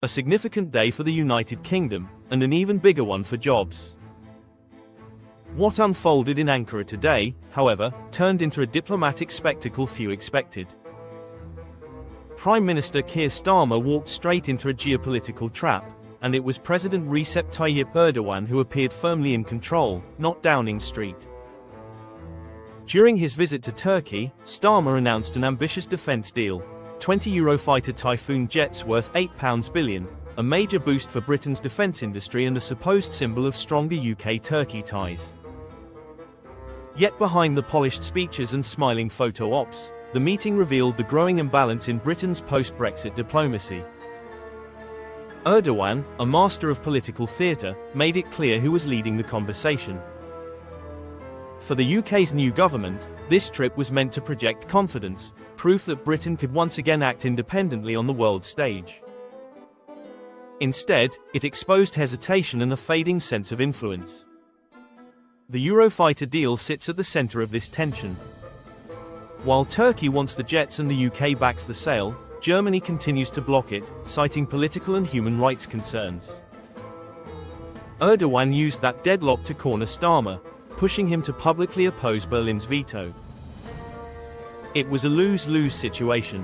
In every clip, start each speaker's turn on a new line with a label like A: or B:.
A: a significant day for the United Kingdom, and an even bigger one for jobs. What unfolded in Ankara today, however, turned into a diplomatic spectacle few expected. Prime Minister Keir Starmer walked straight into a geopolitical trap, and it was President Recep Tayyip Erdogan who appeared firmly in control, not Downing Street. During his visit to Turkey, Starmer announced an ambitious defence deal, 20 Eurofighter Typhoon jets worth £8 billion, a major boost for Britain's defence industry and a supposed symbol of stronger UK-Turkey ties. Yet behind the polished speeches and smiling photo ops, the meeting revealed the growing imbalance in Britain's post-Brexit diplomacy. Erdogan, a master of political theatre, made it clear who was leading the conversation. For the UK's new government, this trip was meant to project confidence, proof that Britain could once again act independently on the world stage. Instead, it exposed hesitation and a fading sense of influence. The Eurofighter deal sits at the centre of this tension. While Turkey wants the jets and the UK backs the sale, Germany continues to block it, citing political and human rights concerns. Erdogan used that deadlock to corner Starmer, pushing him to publicly oppose Berlin's veto. It was a lose-lose situation.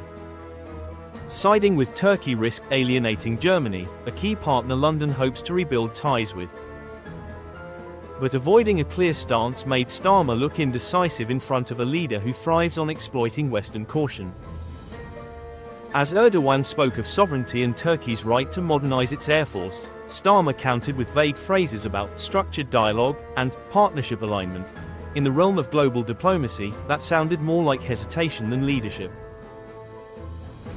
A: Siding with Turkey risked alienating Germany, a key partner London hopes to rebuild ties with. But avoiding a clear stance made Starmer look indecisive in front of a leader who thrives on exploiting Western caution. As Erdogan spoke of sovereignty and Turkey's right to modernize its air force, Starmer countered with vague phrases about structured dialogue and partnership alignment. In the realm of global diplomacy, that sounded more like hesitation than leadership.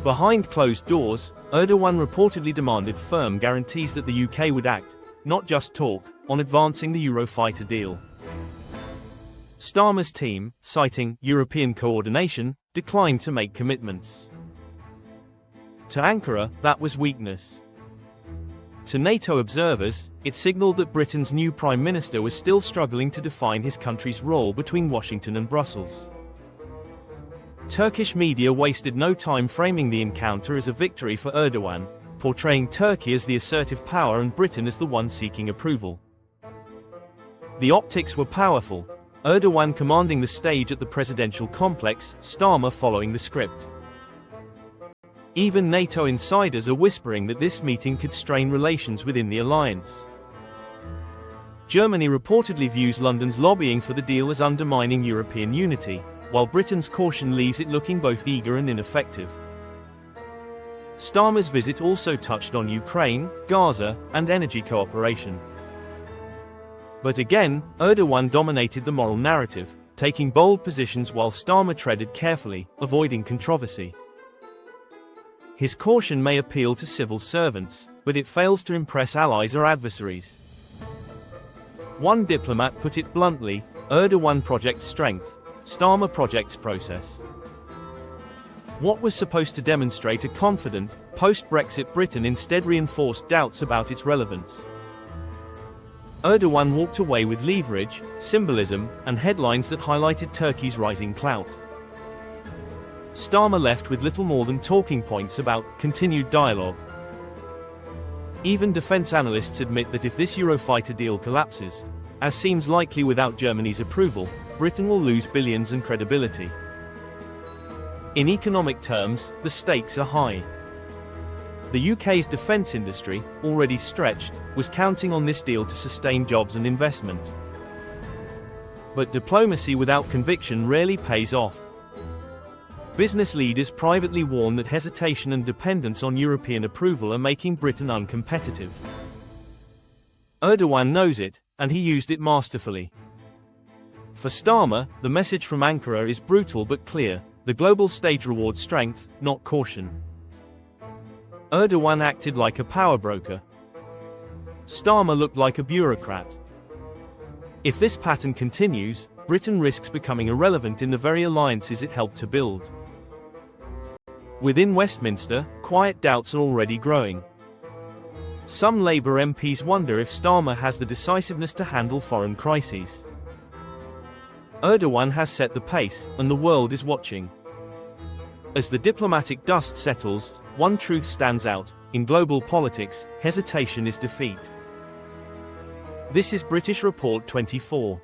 A: Behind closed doors, Erdogan reportedly demanded firm guarantees that the UK would act, not just talk, on advancing the Eurofighter deal. Starmer's team, citing European coordination, declined to make commitments. To Ankara, that was weakness. To NATO observers, it signaled that Britain's new Prime Minister was still struggling to define his country's role between Washington and Brussels. Turkish media wasted no time framing the encounter as a victory for Erdogan, portraying Turkey as the assertive power and Britain as the one seeking approval. The optics were powerful, Erdogan commanding the stage at the presidential complex, Starmer following the script. Even NATO insiders are whispering that this meeting could strain relations within the alliance. Germany reportedly views London's lobbying for the deal as undermining European unity, while Britain's caution leaves it looking both eager and ineffective. Starmer's visit also touched on Ukraine, Gaza, and energy cooperation. But again, Erdogan dominated the moral narrative, taking bold positions while Starmer treaded carefully, avoiding controversy. His caution may appeal to civil servants, but it fails to impress allies or adversaries. One diplomat put it bluntly, Erdogan projects strength, Starmer projects process. What was supposed to demonstrate a confident, post-Brexit Britain instead reinforced doubts about its relevance. Erdogan walked away with leverage, symbolism, and headlines that highlighted Turkey's rising clout. Starmer left with little more than talking points about continued dialogue. Even defense analysts admit that if this Eurofighter deal collapses, as seems likely without Germany's approval, Britain will lose billions and credibility. In economic terms, the stakes are high. The UK's defence industry, already stretched, was counting on this deal to sustain jobs and investment. But diplomacy without conviction rarely pays off. Business leaders privately warn that hesitation and dependence on European approval are making Britain uncompetitive. Erdogan knows it, and he used it masterfully. For Starmer, the message from Ankara is brutal but clear: the global stage rewards strength, not caution. Erdogan acted like a power broker. Starmer looked like a bureaucrat. If this pattern continues, Britain risks becoming irrelevant in the very alliances it helped to build. Within Westminster, quiet doubts are already growing. Some Labour MPs wonder if Starmer has the decisiveness to handle foreign crises. Erdogan has set the pace, and the world is watching. As the diplomatic dust settles, one truth stands out: In global politics, hesitation is defeat. This is British Report 24.